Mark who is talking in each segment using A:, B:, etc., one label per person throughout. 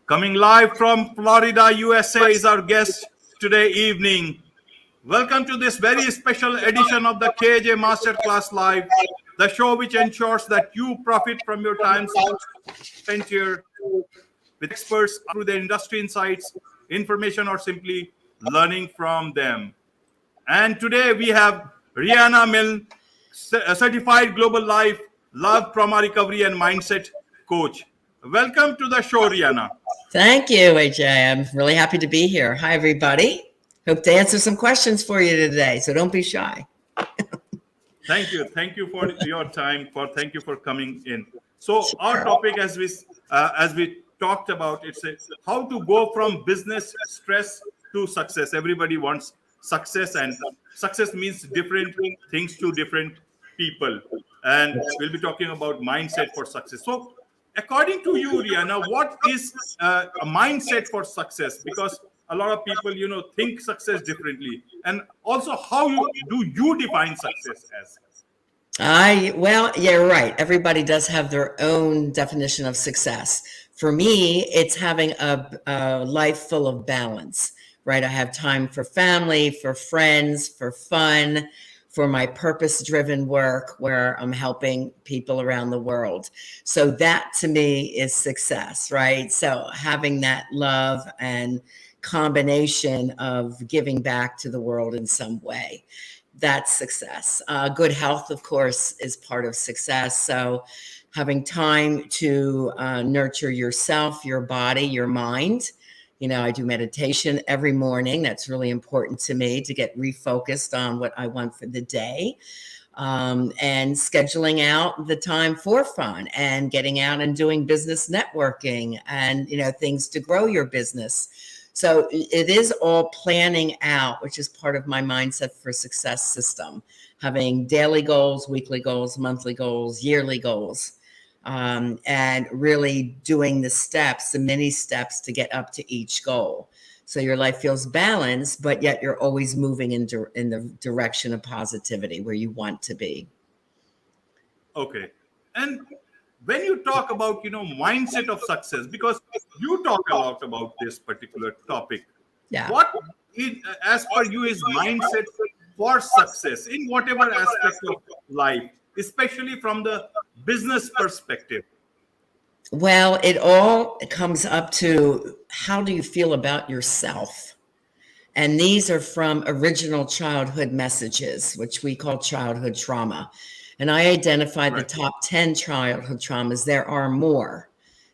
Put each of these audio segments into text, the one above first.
A: Coming live from Florida, USA is our guest today evening. Welcome to this very special edition of the KAJ Masterclass Live, the show which ensures that you profit from your time spent here with experts through their industry insights, information, or simply learning from them. And today we have Riana Milne, a certified global life, love, trauma recovery, and mindset coach. Welcome to the show, Riana.
B: Thank you, AJ. I'm really happy to be here. Hi, everybody. Hope to answer some questions for you today, so don't be shy.
A: Thank you. Thank you for your time. Thank you for coming in. So our topic, as we talked about, it's how to go from business stress to success. Everybody wants success, and success means different things to different people. And we'll be talking about mindset for success. So, according to you, Riana, what is a mindset for success? Because a lot of people, think success differently. And also, do you define success as?
B: Well, yeah, you're right. Everybody does have their own definition of success. For me, it's having a life full of balance, right? I have time for family, for friends, for fun, for my purpose-driven work where I'm helping people around the world. So that to me is success, right? So having that love and combination of giving back to the world in some way, that's success. Good health, of course, is part of success. So having time to nurture yourself, your body, your mind. I do meditation every morning. That's really important to me to get refocused on what I want for the day. And scheduling out the time for fun and getting out and doing business networking and, things to grow your business. So it is all planning out, which is part of my mindset for success system, having daily goals, weekly goals, monthly goals, yearly goals. And really doing the many steps to get up to each goal. So your life feels balanced, but yet you're always moving in the direction of positivity where you want to be.
A: Okay. And when you talk about, mindset of success, because you talk a lot about this particular topic,
B: Yeah.
A: what is, as per you, is mindset for success in whatever aspect of life, especially from the business perspective?
B: Well, it all comes up to how do you feel about yourself? And these are from original childhood messages, which we call childhood trauma. And I identified the top 10 childhood traumas. There are more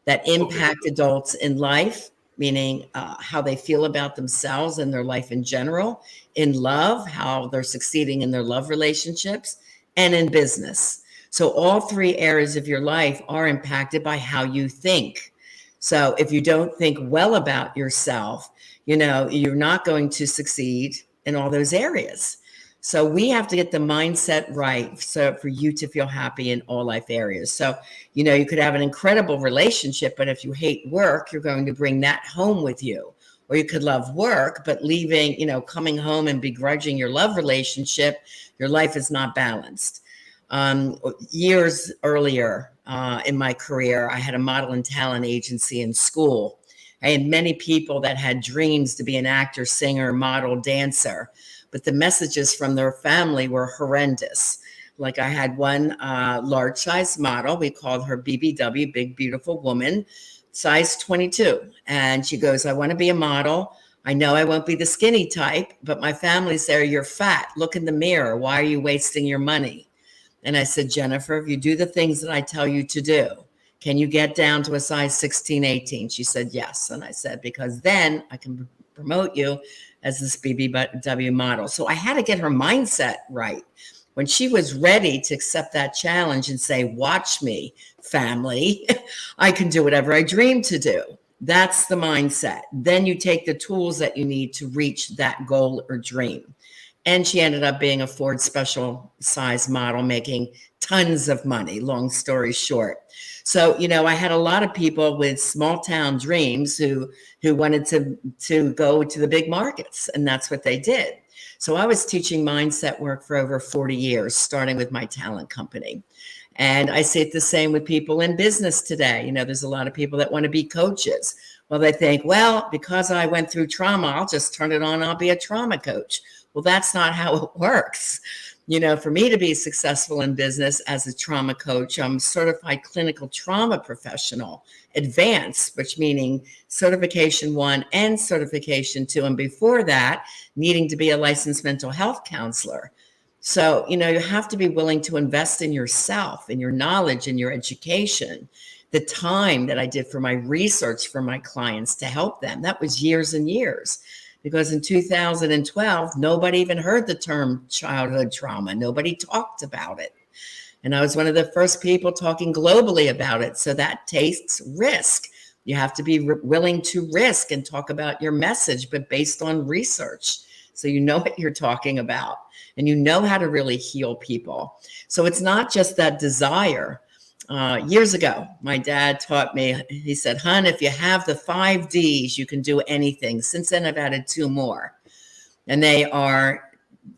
B: that impact adults in life, meaning how they feel about themselves and their life in general, in love, how they're succeeding in their love relationships, and in business. So all three areas of your life are impacted by how you think. So if you don't think well about yourself, you're not going to succeed in all those areas. So we have to get the mindset right so for you to feel happy in all life areas. So, you could have an incredible relationship, but if you hate work, you're going to bring that home with you. Or you could love work, but leaving, coming home and begrudging your love relationship, your life is not balanced. Years earlier in my career, I had a model and talent agency in school. I had many people that had dreams to be an actor, singer, model, dancer, but the messages from their family were horrendous. Like I had one large size model, we called her BBW, Big Beautiful Woman, size 22. And she goes, I want to be a model. I know I won't be the skinny type, but my family's there. You're fat. Look in the mirror. Why are you wasting your money? And I said, Jennifer, if you do the things that I tell you to do, can you get down to a size 16, 18? She said, yes. And I said, because then I can promote you as this BBW model. So I had to get her mindset right. When she was ready to accept that challenge and say, watch me, family, I can do whatever I dream to do. That's the mindset. Then you take the tools that you need to reach that goal or dream. And she ended up being a Ford special size model, making tons of money, long story short. So, I had a lot of people with small town dreams who wanted to go to the big markets, and that's what they did. So I was teaching mindset work for over 40 years, starting with my talent company. And I see it the same with people in business today. There's a lot of people that want to be coaches. Well, they think, well, because I went through trauma, I'll just turn it on. I'll be a trauma coach. Well, that's not how it works. For me to be successful in business as a trauma coach, I'm a certified clinical trauma professional, advanced, which meaning certification 1 and certification 2. And before that, needing to be a licensed mental health counselor. So, you have to be willing to invest in yourself, in your knowledge, in your education. The time that I did for my research for my clients to help them, that was years and years. Because in 2012, nobody even heard the term childhood trauma. Nobody talked about it. And I was one of the first people talking globally about it. So that takes risk. You have to be willing to risk and talk about your message, but based on research. So you know what you're talking about and you know how to really heal people. So it's not just that desire. Years ago, my dad taught me, he said, "Hun, if you have the 5 Ds, you can do anything." Since then, I've added 2 more. And they are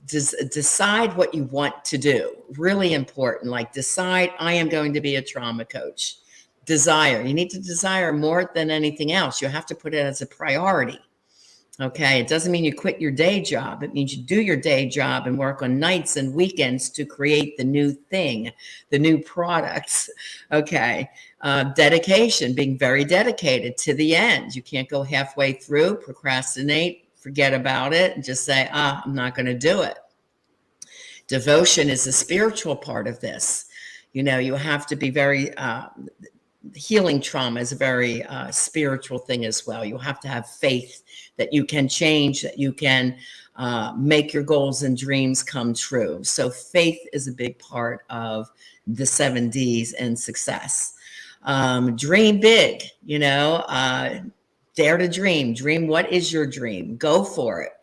B: decide what you want to do. Really important. Like decide, I am going to be a trauma coach. Desire. You need to desire more than anything else. You have to put it as a priority. Okay, it doesn't mean you quit your day job. It means you do your day job and work on nights and weekends to create the new thing, the new products. Okay, dedication, being very dedicated to the end. You can't go halfway through, procrastinate, forget about it, and just say, I'm not going to do it. Devotion is the spiritual part of this. You have to be very... healing trauma is a very spiritual thing as well. You have to have faith that you can change, that you can make your goals and dreams come true. So faith is a big part of the 7 Ds and success. Dream big, dare to dream. Dream what is your dream? Go for it.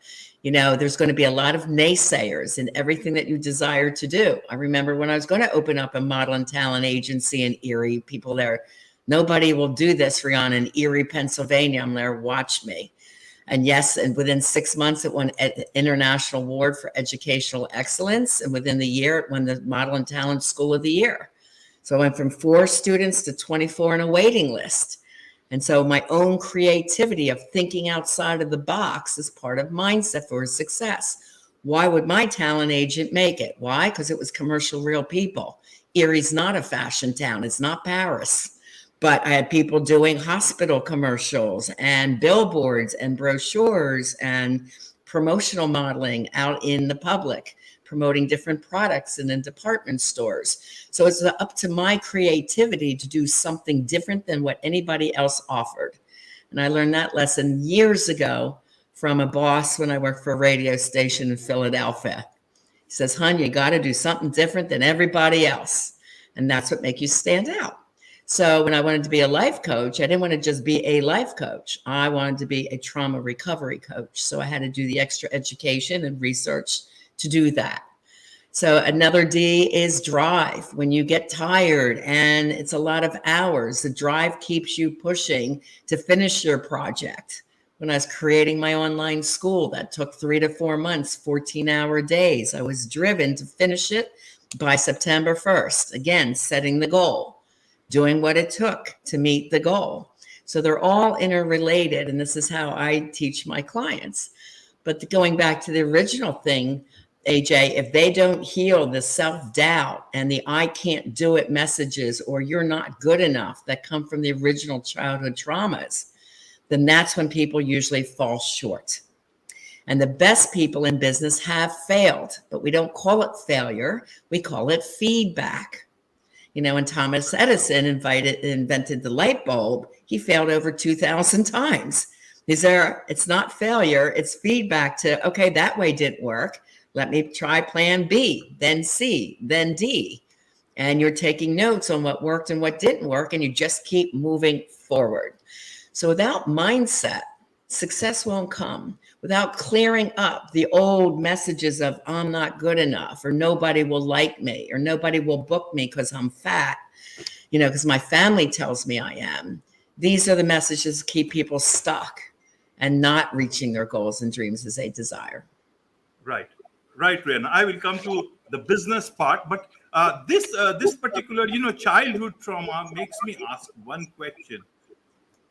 B: There's going to be a lot of naysayers in everything that you desire to do. I remember when I was going to open up a model and talent agency in Erie, people there, nobody will do this, Riana, in Erie, Pennsylvania. I'm there, watch me. And yes, and within 6 months, it won an international award for educational excellence. And within the year, it won the Model and Talent School of the Year. So I went from 4 students to 24 on a waiting list. And so my own creativity of thinking outside of the box is part of mindset for success. Why would my talent agent make it? Why? Because it was commercial real people. Erie's not a fashion town. It's not Paris. But I had people doing hospital commercials and billboards and brochures and promotional modeling out in the public, promoting different products and in department stores. So it's up to my creativity to do something different than what anybody else offered. And I learned that lesson years ago from a boss when I worked for a radio station in Philadelphia. He says, "Hun, you got to do something different than everybody else. And that's what makes you stand out." So when I wanted to be a life coach, I didn't want to just be a life coach. I wanted to be a trauma recovery coach. So I had to do the extra education and research to do that. So another D is drive. When you get tired and it's a lot of hours, the drive keeps you pushing to finish your project. When I was creating my online school, that took 3 to 4 months, 14-hour days. I was driven to finish it by September 1st. Again, setting the goal, doing what it took to meet the goal. So they're all interrelated, and this is how I teach my clients. But going back to the original thing, AJ, if they don't heal the self-doubt and the I can't do it messages or you're not good enough that come from the original childhood traumas, then that's when people usually fall short. And the best people in business have failed, but we don't call it failure. We call it feedback. When Thomas Edison invented the light bulb, he failed over 2,000 times. It's not failure, it's feedback to, okay, that way didn't work. Let me try plan B, then C, then D. And you're taking notes on what worked and what didn't work, and you just keep moving forward. So without mindset, success won't come. Without clearing up the old messages of I'm not good enough, or nobody will like me, or nobody will book me because I'm fat, because my family tells me I am. These are the messages that keep people stuck and not reaching their goals and dreams as they desire.
A: Right, Riana. I will come to the business part, but this particular, childhood trauma makes me ask one question.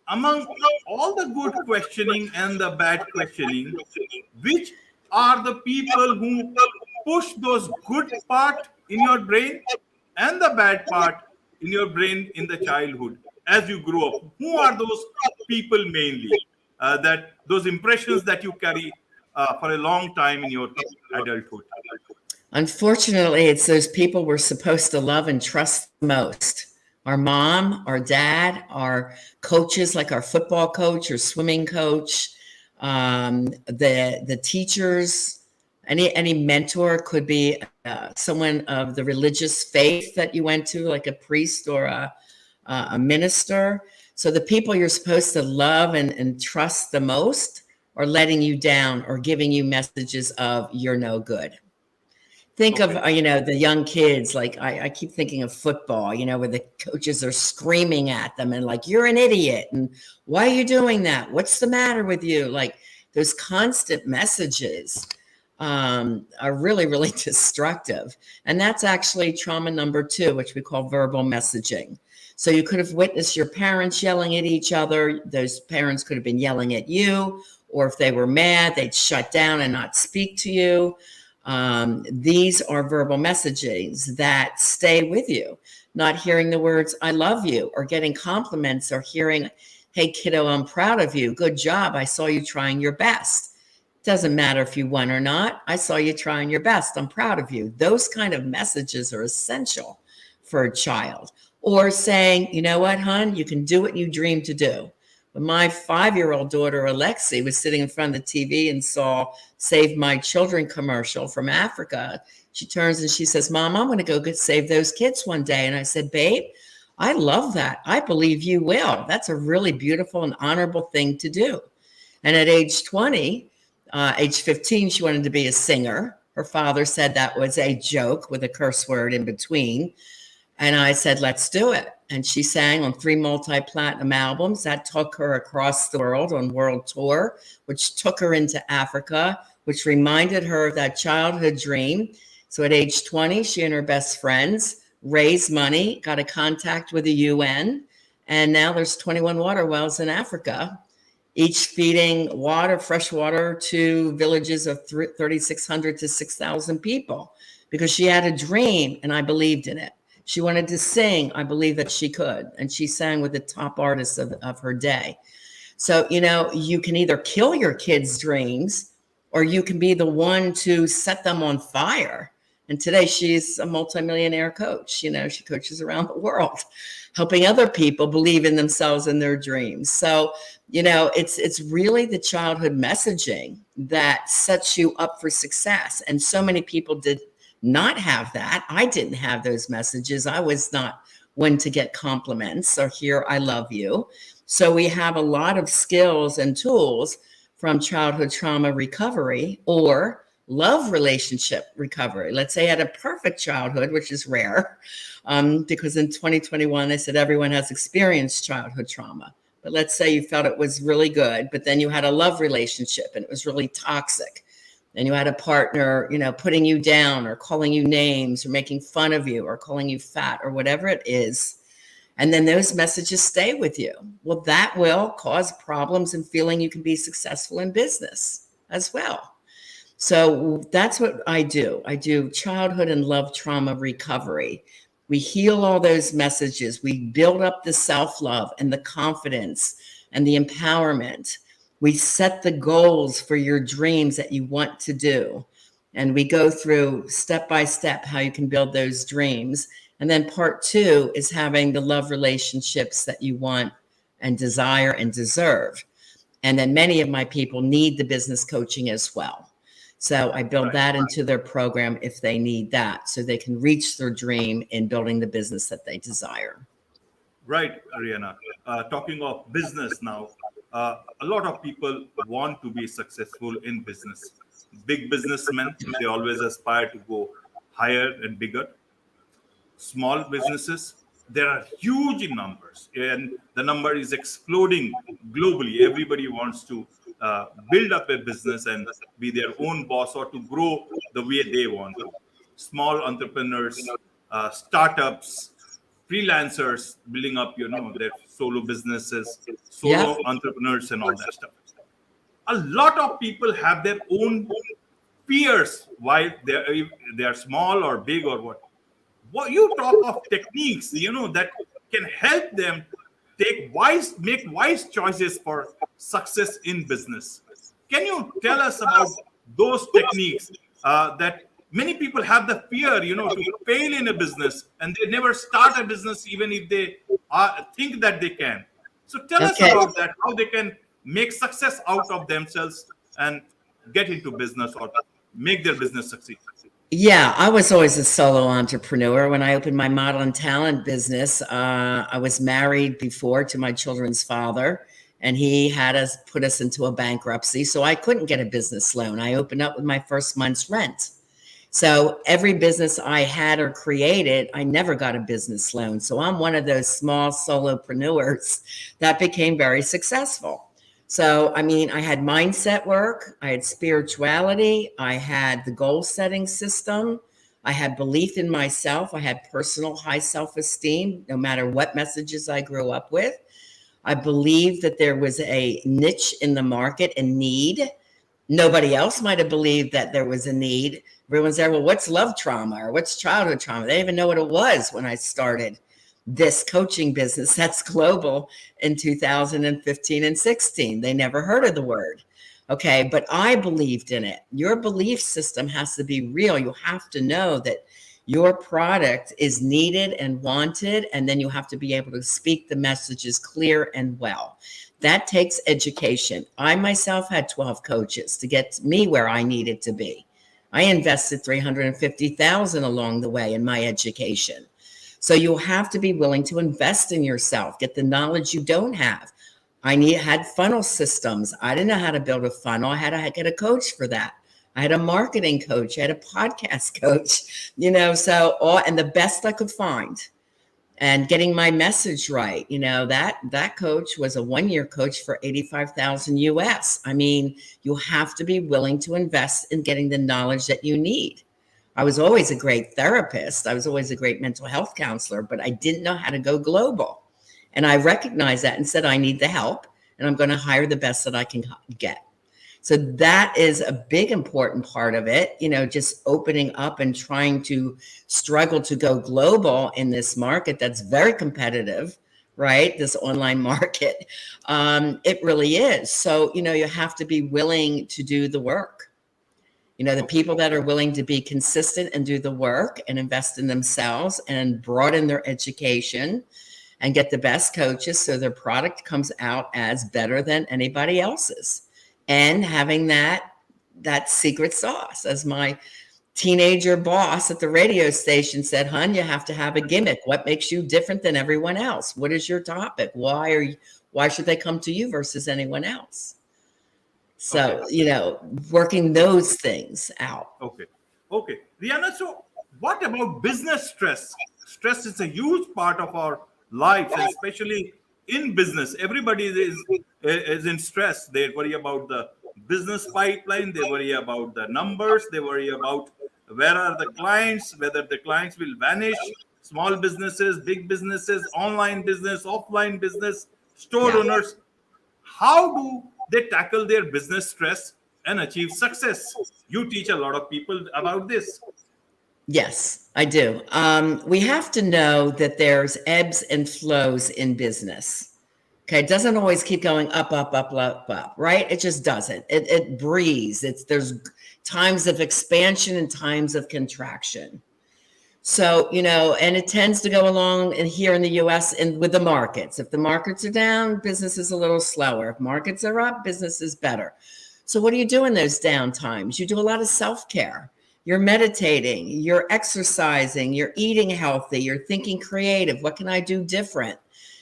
A: among all the good questioning and the bad questioning, which are the people who push those good part in your brain and the bad part in your brain in the childhood as you grow up? Who are those people mainly, that those impressions that you carry for a long time in your adulthood?
B: Unfortunately, it's those people we're supposed to love and trust most. Our mom, our dad, our coaches, like our football coach or swimming coach, the teachers, any mentor. Could be someone of the religious faith that you went to, like a priest or a minister. So the people you're supposed to love and trust the most are letting you down or giving you messages of you're no good. Think of,
A: Okay.
B: the young kids, like I keep thinking of football, where the coaches are screaming at them and like, you're an idiot. And why are you doing that? What's the matter with you? Like those constant messages are really, really destructive. And that's actually trauma number 2, which we call verbal messaging. So you could have witnessed your parents yelling at each other. Those parents could have been yelling at you, or if they were mad, they'd shut down and not speak to you. These are verbal messages that stay with you. Not hearing the words, I love you, or getting compliments, or hearing, hey, kiddo, I'm proud of you. Good job. I saw you trying your best. Doesn't matter if you won or not. I saw you trying your best. I'm proud of you. Those kind of messages are essential for a child. Or saying, you know what, hon, you can do what you dream to do. When my 5-year-old daughter, Alexi, was sitting in front of the TV and saw Save My Children commercial from Africa, she turns and she says, Mom, I'm going to go save those kids one day. And I said, babe, I love that. I believe you will. That's a really beautiful and honorable thing to do. And at age 20, age 15, she wanted to be a singer. Her father said that was a joke with a curse word in between. And I said, let's do it. And she sang on 3 multi-platinum albums. That took her across the world on world tour, which took her into Africa, which reminded her of that childhood dream. So at age 20, she and her best friends raised money, got a contact with the UN, and now there's 21 water wells in Africa, each feeding fresh water to villages of 3,600 to 6,000 people, because she had a dream and I believed in it. She wanted to sing. I believe that she could. And she sang with the top artists of her day. So, you can either kill your kids' dreams or you can be the one to set them on fire. And today she's a multimillionaire coach. She coaches around the world, helping other people believe in themselves and their dreams. So, it's really the childhood messaging that sets you up for success. And so many people did not have that. I didn't have those messages. I was not one to get compliments or hear, I love you. So we have a lot of skills and tools from childhood trauma recovery or love relationship recovery. Let's say I had a perfect childhood, which is rare, because in 2021, they said everyone has experienced childhood trauma. But let's say you felt it was really good, but then you had a love relationship and it was really toxic. And you had a partner, putting you down or calling you names or making fun of you or calling you fat or whatever it is. And then those messages stay with you. Well, that will cause problems and feeling you can be successful in business as well. So that's what I do. I do childhood and love trauma recovery. We heal all those messages. We build up the self-love and the confidence and the empowerment. We set the goals for your dreams that you want to do. And we go through step by step how you can build those dreams. And then part 2 is having the love relationships that you want and desire and deserve. And then many of my people need the business coaching as well. So I build that into their program if they need that, so they can reach their dream in building the business that they desire.
A: Right, Riana. Talking of business now, a lot of people want to be successful in business. Big businessmen, they always aspire to go higher and bigger. Small businesses, there are huge in numbers, and the number is exploding globally. Everybody wants to build up a business and be their own boss or to grow the way they want to. Small entrepreneurs, startups, freelancers building up, their solo businesses,
B: Yeah.
A: solo entrepreneurs and all that stuff. A lot of people have their own fears why they are small or big or what you talk of techniques, that can help them make wise choices for success in business. Can you tell us about those techniques that many people have the fear, to fail in a business, and they never start a business even if they think that they can. So tell us
B: Okay.
A: about that, how they can make success out of themselves and get into business or make their business succeed.
B: Yeah, I was always a solo entrepreneur. When I opened my model and talent business, I was married before to my children's father, and he had us put us into a bankruptcy. So I couldn't get a business loan. I opened up with my first month's rent. So every business I had or created, I never got a business loan. So I'm one of those small solopreneurs that became very successful. So, I mean, I had mindset work, I had spirituality, I had the goal setting system, I had belief in myself, I had personal high self esteem, no matter what messages I grew up with. I believed that there was a niche in the market, a need. Nobody else might have believed that there was a need. Everyone's there, well, what's love trauma or what's childhood trauma? They didn't even know what it was when I started this coaching business that's global in 2015 and 16. They never heard of the word. Okay, but I believed in it. Your belief system has to be real. You have to know that your product is needed and wanted, and then you have to be able to speak the messages clear and well. That takes education. I myself had 12 coaches to get me where I needed to be. I invested $350,000 along the way in my education. So you have to be willing to invest in yourself, get the knowledge you don't have. Had funnel systems. I didn't know how to build a funnel. I had to get a coach for that. I had a marketing coach. I had a podcast coach, and the best I could find. And getting my message right, that coach was a 1-year coach for 85,000 US. I mean, you have to be willing to invest in getting the knowledge that you need. I was always a great therapist. I was always a great mental health counselor, but I didn't know how to go global. And I recognized that and said, I need the help, and I'm going to hire the best that I can get. So that is a big, important part of it, just opening up and trying to struggle to go global in this market that's very competitive, right? This online market. It really is. So, you have to be willing to do the work. The people that are willing to be consistent and do the work and invest in themselves and broaden their education and get the best coaches so their product comes out as better than anybody else's. And having that secret sauce. As my teenager boss at the radio station said, "Hun, you have to have a gimmick. What makes you different than everyone else? What is your topic? Why should they come to you versus anyone else?" So, working those things out.
A: Okay. Riana, so what about business stress? Stress is a huge part of our lives, and especially in business. Everybody is in stress. They worry about the business pipeline. They worry about the numbers. They worry about where are the clients, whether the clients will vanish. Small businesses, big businesses, online business, offline business, store
B: Yeah.
A: owners. How do they tackle their business stress and achieve success? You teach a lot of people about this.
B: Yes, I do. We have to know that there's ebbs and flows in business. Okay, it doesn't always keep going up, up, up, up, up, right? It just doesn't. It breathes. There's times of expansion and times of contraction. So, and it tends to go along and here in the US and with the markets. If the markets are down, business is a little slower. If markets are up, business is better. So what do you do in those down times? You do a lot of self-care. You're meditating, you're exercising, you're eating healthy, you're thinking creative. What can I do different?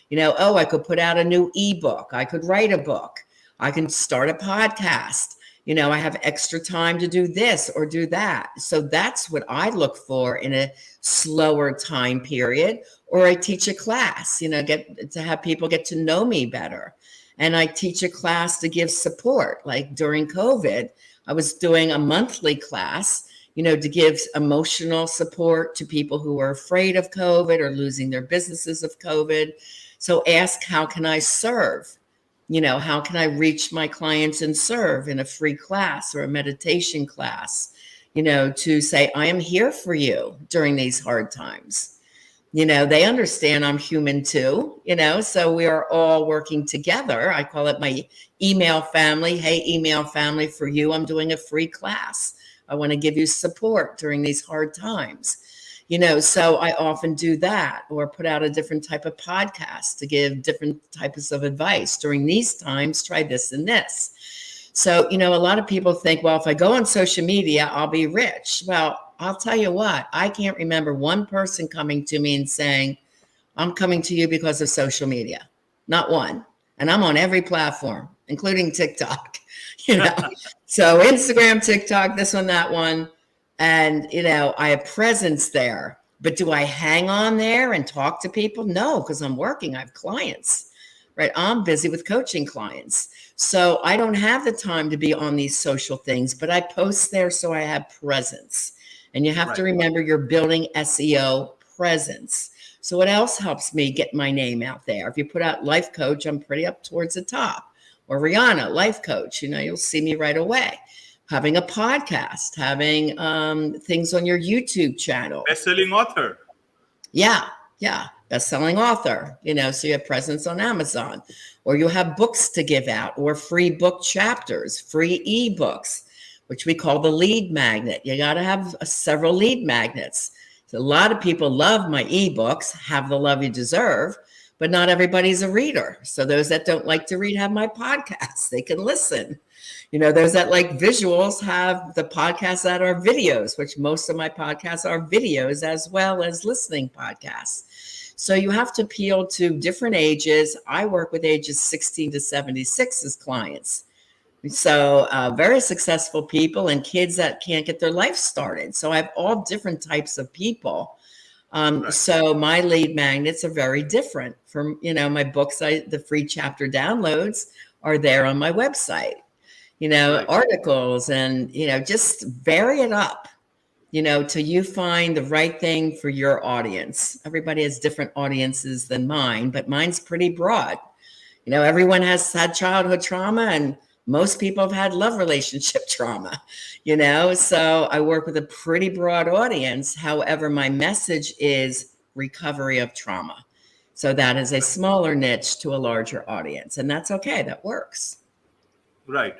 B: I could put out a new ebook. I could write a book. I can start a podcast. I have extra time to do this or do that. So that's what I look for in a slower time period. Or I teach a class, get to have people get to know me better. And I teach a class to give support. Like during COVID, I was doing a monthly class, to give emotional support to people who are afraid of COVID or losing their businesses of COVID. So ask, how can I serve? How can I reach my clients and serve in a free class or a meditation class? To say, I am here for you during these hard times. They understand I'm human too, so we are all working together. I call it my email family. Hey, email family, for you, I'm doing a free class. I want to give you support during these hard times. So I often do that, or put out a different type of podcast to give different types of advice during these times. Try this and this. So, a lot of people think, well, if I go on social media, I'll be rich. Well, I'll tell you what, I can't remember one person coming to me and saying, I'm coming to you because of social media. Not one. And I'm on every platform, including TikTok, So Instagram, TikTok, this one, that one. And, I have presence there. But do I hang on there and talk to people? No, because I'm working. I have clients, right? I'm busy with coaching clients. So I don't have the time to be on these social things, but I post there so I have presence. And you have to remember, you're building SEO presence. So what else helps me get my name out there? If you put out life coach, I'm pretty up towards the top. Or Riana, life coach, you'll see me right away. Having a podcast, having things on your YouTube channel.
A: Best-selling author.
B: Yeah. Best-selling author, so you have presence on Amazon, or you have books to give out, or free book chapters, free ebooks, which we call the lead magnet. You got to have several lead magnets. So a lot of people love my ebooks, Have the Love You Deserve, but not everybody's a reader. So those that don't like to read have my podcasts. They can listen. Those that like visuals have the podcasts that are videos, which most of my podcasts are videos as well as listening podcasts. So you have to appeal to different ages. I work with ages 16 to 76 as clients. So very successful people and kids that can't get their life started. So I have all different types of people. So my lead magnets are very different from, my books. The free chapter downloads are there on my website, articles, and, just vary it up, till you find the right thing for your audience. Everybody has different audiences than mine, but mine's pretty broad. Everyone has had childhood trauma, and most people have had love relationship trauma, so I work with a pretty broad audience. However, my message is recovery of trauma. So that is a smaller niche to a larger audience, and that's okay. That works.
A: Right.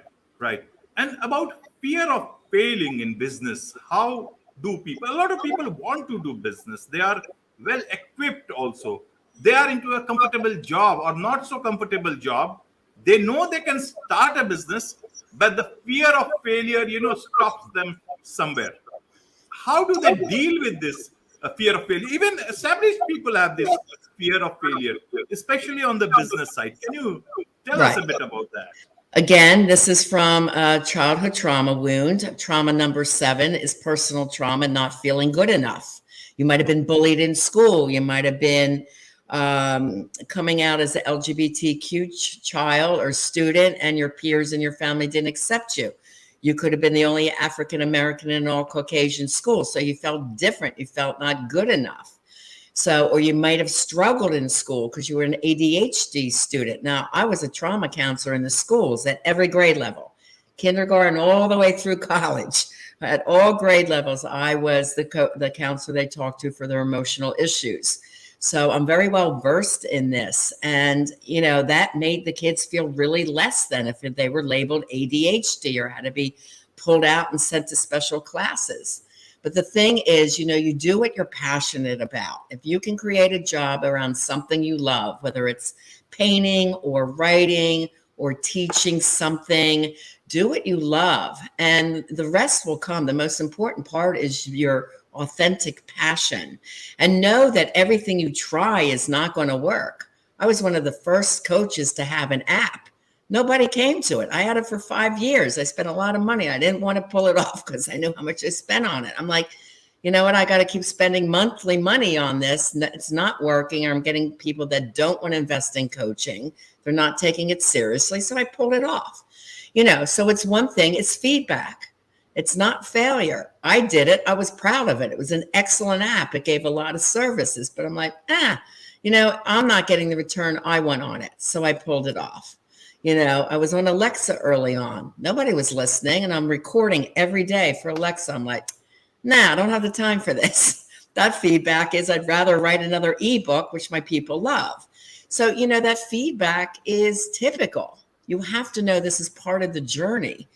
A: And about fear of failing in business, how do people, a lot of people want to do business. They are well equipped also. They are into a comfortable job or not so comfortable job. They know they can start a business, but the fear of failure, stops them somewhere. How do they deal with this fear of failure? Even established people have this fear of failure, especially on the business side. Can you tell us a bit about that?
B: Again, this is from a childhood trauma wound. Trauma number 7 is personal trauma, not feeling good enough. You might have been bullied in school. You might have been coming out as an LGBTQ child or student, and your peers and your family didn't accept you. You could have been the only African American in all Caucasian schools, so you felt different. You felt not good enough. So, or you might have struggled in school because you were an ADHD student. Now, I was a trauma counselor in the schools at every grade level, kindergarten all the way through college. At all grade levels, I was the counselor they talked to for their emotional issues. So I'm very well versed in this. And, that made the kids feel really less than if they were labeled ADHD or had to be pulled out and sent to special classes. But the thing is, you do what you're passionate about. If you can create a job around something you love, whether it's painting or writing or teaching something, do what you love and the rest will come. The most important part is your authentic passion, and know that everything you try is not going to work. I was one of the first coaches to have an app. Nobody came to it. I had it for 5 years. I spent a lot of money. I didn't want to pull it off because I knew how much I spent on it. I'm like, you know what? I got to keep spending monthly money on this. It's not working. Or I'm getting people that don't want to invest in coaching. They're not taking it seriously. So I pulled it off. So it's one thing. It's feedback. It's not failure. I did it. I was proud of it. It was an excellent app. It gave a lot of services, but I'm like, I'm not getting the return I want on it. So I pulled it off. I was on Alexa early on. Nobody was listening, and I'm recording every day for Alexa. I'm like, I don't have the time for this. That feedback is I'd rather write another ebook, which my people love. So, that feedback is typical. You have to know this is part of the journey.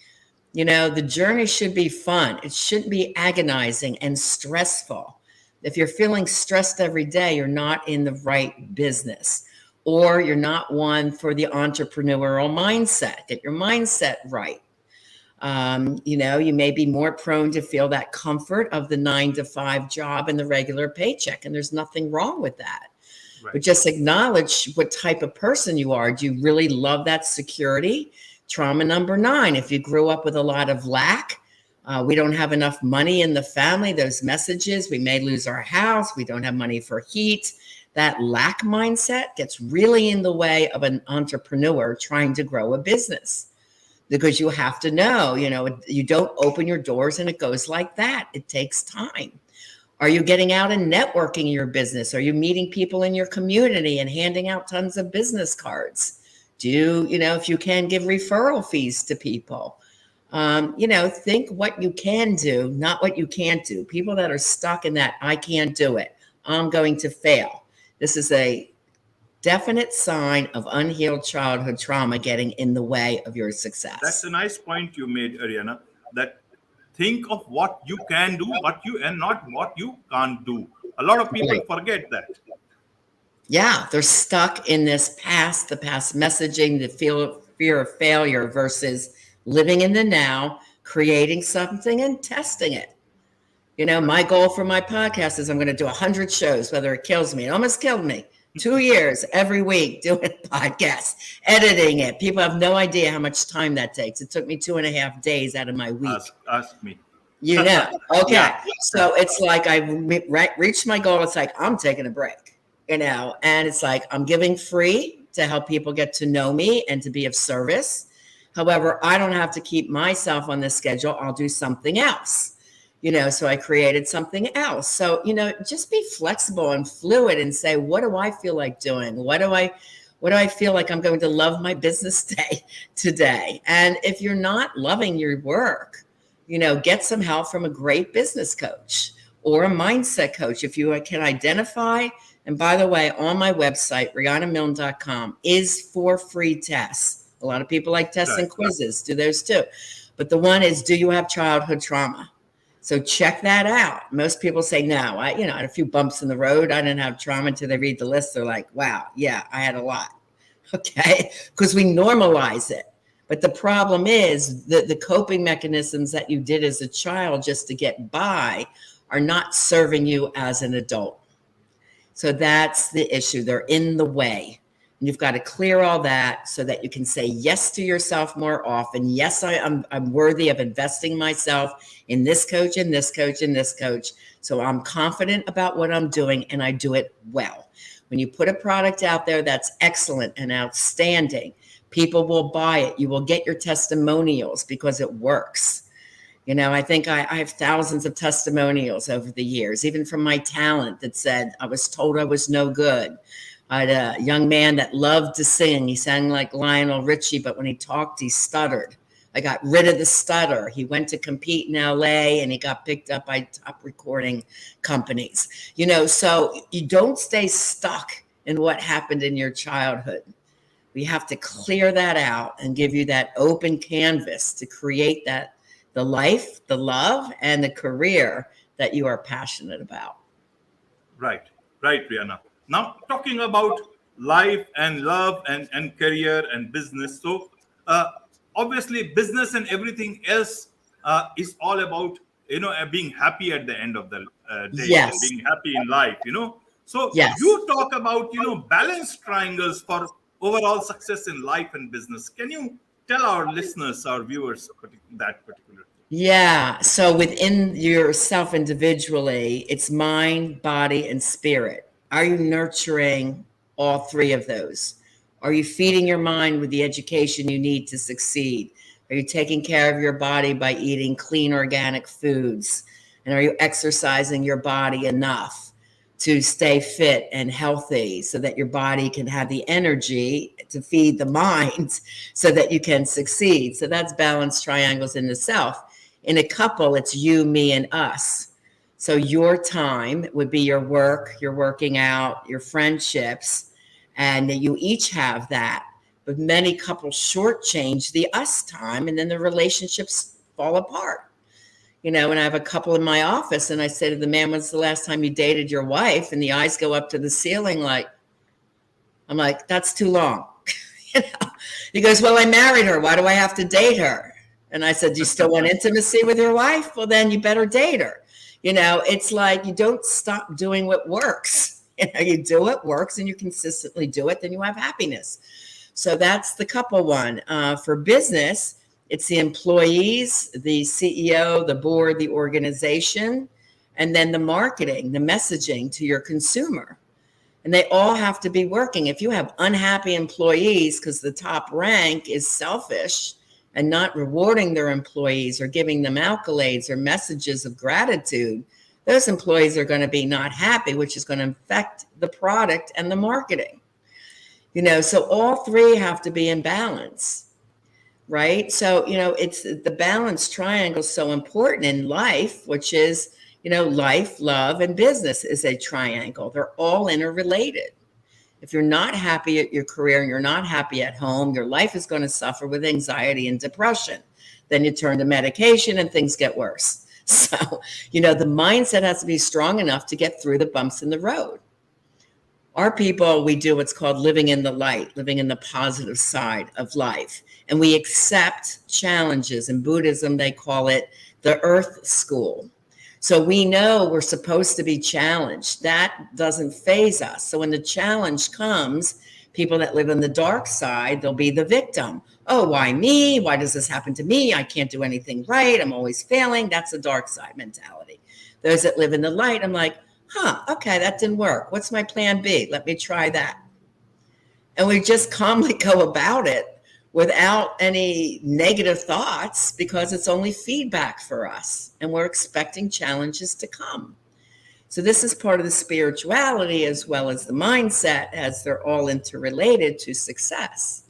B: The journey should be fun. It shouldn't be agonizing and stressful. If you're feeling stressed every day, you're not in the right business, or you're not one for the entrepreneurial mindset. Get your mindset right. You may be more prone to feel that comfort of the 9-to-5 job and the regular paycheck, and there's nothing wrong with that. Right. But just acknowledge what type of person you are. Do you really love that security? Trauma number 9, if you grew up with a lot of lack, we don't have enough money in the family, those messages, we may lose our house, we don't have money for heat. That lack mindset gets really in the way of an entrepreneur trying to grow a business. Because you have to know, you don't open your doors and it goes like that. It takes time. Are you getting out and networking in your business? Are you meeting people in your community and handing out tons of business cards? Do, if you can, give referral fees to people. Think what you can do, not what you can't do. People that are stuck in that, I can't do it, I'm going to fail. This is a definite sign of unhealed childhood trauma getting in the way of your success.
A: That's a nice point you made, Riana, that think of what you can do, and not what you can't do. A lot of people forget that.
B: Yeah, they're stuck in the past messaging, the fear of failure versus living in the now, creating something and testing it. My goal for my podcast is I'm going to do 100 shows, whether it kills me. It almost killed me. 2 years every week doing podcasts, editing it. People have no idea how much time that takes. It took me 2.5 days out of my week.
A: Ask me.
B: Okay.
A: Yeah.
B: So it's like I reached my goal. It's like I'm taking a break, and it's like I'm giving free to help people get to know me and to be of service. However, I don't have to keep myself on this schedule. I'll do something else. So I created something else. So, just be flexible and fluid and say, what do I feel like doing? What do I feel like I'm going to love my business day today? And if you're not loving your work, get some help from a great business coach or a mindset coach. If you can identify, and by the way, on my website, rianamilne.com is for free tests. A lot of people like tests and quizzes, do those too. But the one is, do you have childhood trauma? So check that out. Most people say, no, I had a few bumps in the road. I didn't have trauma until they read the list. They're like, wow, yeah, I had a lot. Okay. Because we normalize it. But the problem is that the coping mechanisms that you did as a child just to get by are not serving you as an adult. So that's the issue. They're in the way. And you've got to clear all that so that you can say yes to yourself more often. Yes, I'm worthy of investing myself in this coach and this coach and this coach. So I'm confident about what I'm doing and I do it well. When you put a product out there that's excellent and outstanding, people will buy it. You will get your testimonials because it works. I think I have thousands of testimonials over the years, even from my talent that said, I was told I was no good. I had a young man that loved to sing. He sang like Lionel Richie, but when he talked, he stuttered. I got rid of the stutter. He went to compete in LA and he got picked up by top recording companies. So you don't stay stuck in what happened in your childhood. We have to clear that out and give you that open canvas to create the life, the love, and the career that you are passionate about.
A: Right, Riana. Now, talking about life and love and career and business. So, obviously, business and everything else is all about, being happy at the end of the day.
B: Yes.
A: And being happy in life, So,
B: yes.
A: You talk about, balance triangles for overall success in life and business. Can you tell our listeners, our viewers, that particular thing?
B: Yeah. So within yourself individually, it's mind, body, and spirit. Are you nurturing all 3 of those? Are you feeding your mind with the education you need to succeed? Are you taking care of your body by eating clean organic foods? And are you exercising your body enough to stay fit and healthy so that your body can have the energy to feed the mind so that you can succeed? So that's balanced triangles in the self. In a couple, it's you, me, and us. So your time would be your work, your working out, your friendships, and you each have that. But many couples shortchange the us time, and then the relationships fall apart. You know, when I have a couple in my office and I say to the man, when's the last time you dated your wife? And the eyes go up to the ceiling like, I'm like, that's too long. You know? He goes, well, I married her. Why do I have to date her? And I said, do you still want intimacy with your wife? Well, then you better date her. You know, it's like you don't stop doing what works. You know, you do what works and you consistently do it, then you have happiness. So that's the couple one. For business, it's the employees, the CEO, the board, the organization, and then the marketing, the messaging to your consumer. And they all have to be working. If you have unhappy employees because the top rank is selfish and not rewarding their employees or giving them accolades or messages of gratitude, those employees are going to be not happy, which is going to affect the product and the marketing. You know, so all three have to be in balance, right? So, you know, it's the balance triangle is so important in life, which is, you know, life, love, and business is a triangle. They're all interrelated. If you're not happy at your career and you're not happy at home, your life is going to suffer with anxiety and depression. Then you turn to medication and things get worse. So, you know, the mindset has to be strong enough to get through the bumps in the road. Our people, we do what's called living in the light, living in the positive side of life. And we accept challenges. In Buddhism, they call it the earth school. So we know we're supposed to be challenged. That doesn't faze us. So when the challenge comes, people that live in the dark side, they'll be the victim. Oh, why me? Why does this happen to me? I can't do anything right. I'm always failing. That's the dark side mentality. Those that live in the light, I'm like, okay, that didn't work. What's my plan B? Let me try that. And we just calmly go about it without any negative thoughts because it's only feedback for us and we're expecting challenges to come. So this is part of the spirituality as well as the mindset, as they're all interrelated to success.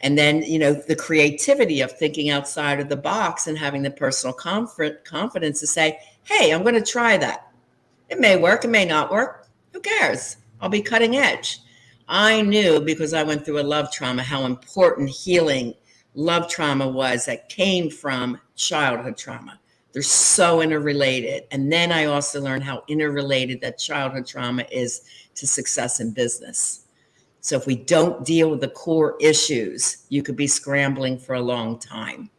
B: And then, you know, the creativity of thinking outside of the box and having the personal confidence to say, hey, I'm going to try that. It may work, it may not work. Who cares? I'll be cutting edge. I knew because I went through a love trauma how important healing love trauma was that came from childhood trauma. They're so interrelated. And then I also learned how interrelated that childhood trauma is to success in business. So if we don't deal with the core issues, you could be scrambling for a long time.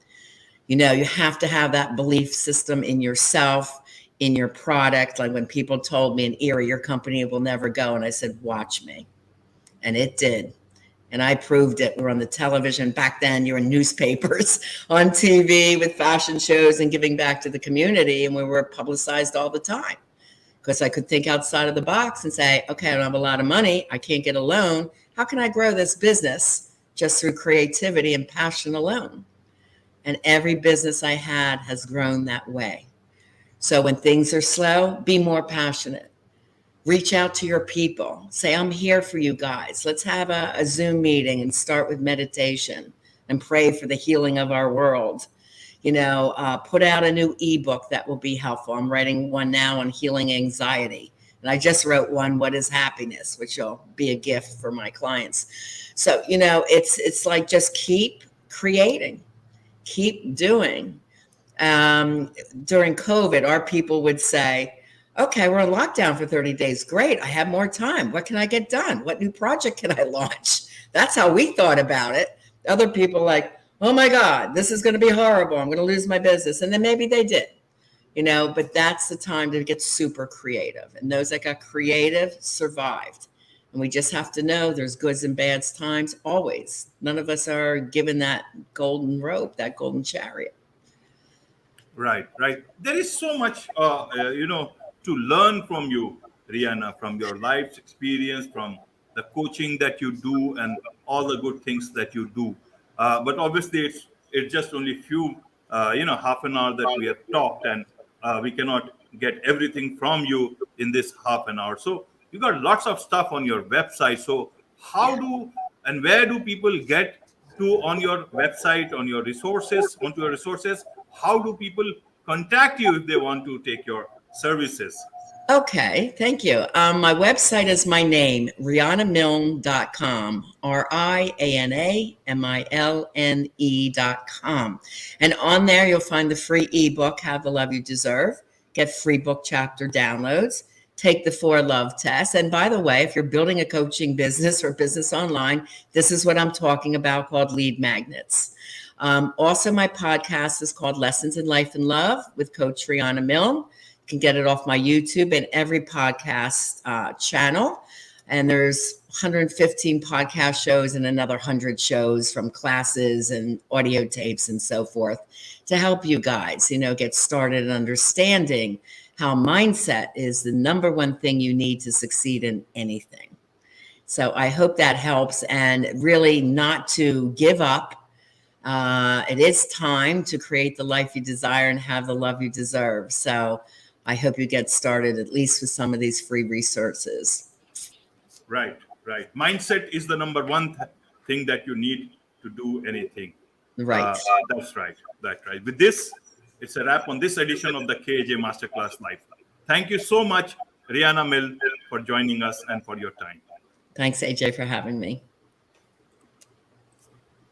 B: You know, you have to have that belief system in yourself, in your product. Like when people told me in Erie, your company will never go. And I said, watch me. And it did. And I proved it. We're on the television. Back then, you were in newspapers, on TV with fashion shows and giving back to the community. And we were publicized all the time because I could think outside of the box and say, okay, I don't have a lot of money. I can't get a loan. How can I grow this business just through creativity and passion alone? And every business I had has grown that way. So when things are slow, be more passionate. Reach out to your people. Say, I'm here for you guys. Let's have a Zoom meeting and start with meditation and pray for the healing of our world. You know, put out a new ebook that will be helpful. I'm writing one now on healing anxiety. And I just wrote one, What is Happiness, which will be a gift for my clients. So, you know, it's like just keep creating, keep doing. During COVID, our people would say, okay, we're on lockdown for 30 days. Great. I have more time. What can I get done? What new project can I launch? That's how we thought about it. Other people like, oh my God, this is going to be horrible. I'm going to lose my business. And then maybe they did, you know, but that's the time to get super creative. And those that got creative survived. And we just have to know there's goods and bad times always. None of us are given that golden rope, that golden chariot.
A: Right, right. There is so much, you know, to learn from you, Riana, from your life's experience, from the coaching that you do, and all the good things that you do. But obviously, it's it's just only few, half an hour that we have talked, and we cannot get everything from you in this half an hour. So you got lots of stuff on your website. So how do and where do people get to on your website, on your resources, onto your resources? How do people contact you if they want to take your services?
B: Okay, thank you. My website is my name, rianamilne.com, RIANAMILNE.com. And on there, you'll find the free ebook, Have the Love You Deserve, get free book chapter downloads, take the 4 love tests. And by the way, if you're building a coaching business or business online, this is what I'm talking about, called lead magnets. Also, my podcast is called Lessons in Life and Love with Coach Riana Milne. You can get it off my YouTube and every podcast channel. And there's 115 podcast shows and another 100 shows from classes and audio tapes and so forth to help you guys, get started in understanding how mindset is the number one thing you need to succeed in anything. So I hope that helps, and really not to give up. It is time to create the life you desire and have the love you deserve. So I hope you get started at least with some of these free resources.
A: Right. Mindset is the number one thing that you need to do anything.
B: Right.
A: That's right. With this, it's a wrap on this edition of the KAJ Masterclass Live. Thank you so much, Riana Milne, for joining us and for your time.
B: Thanks, AJ, for having me.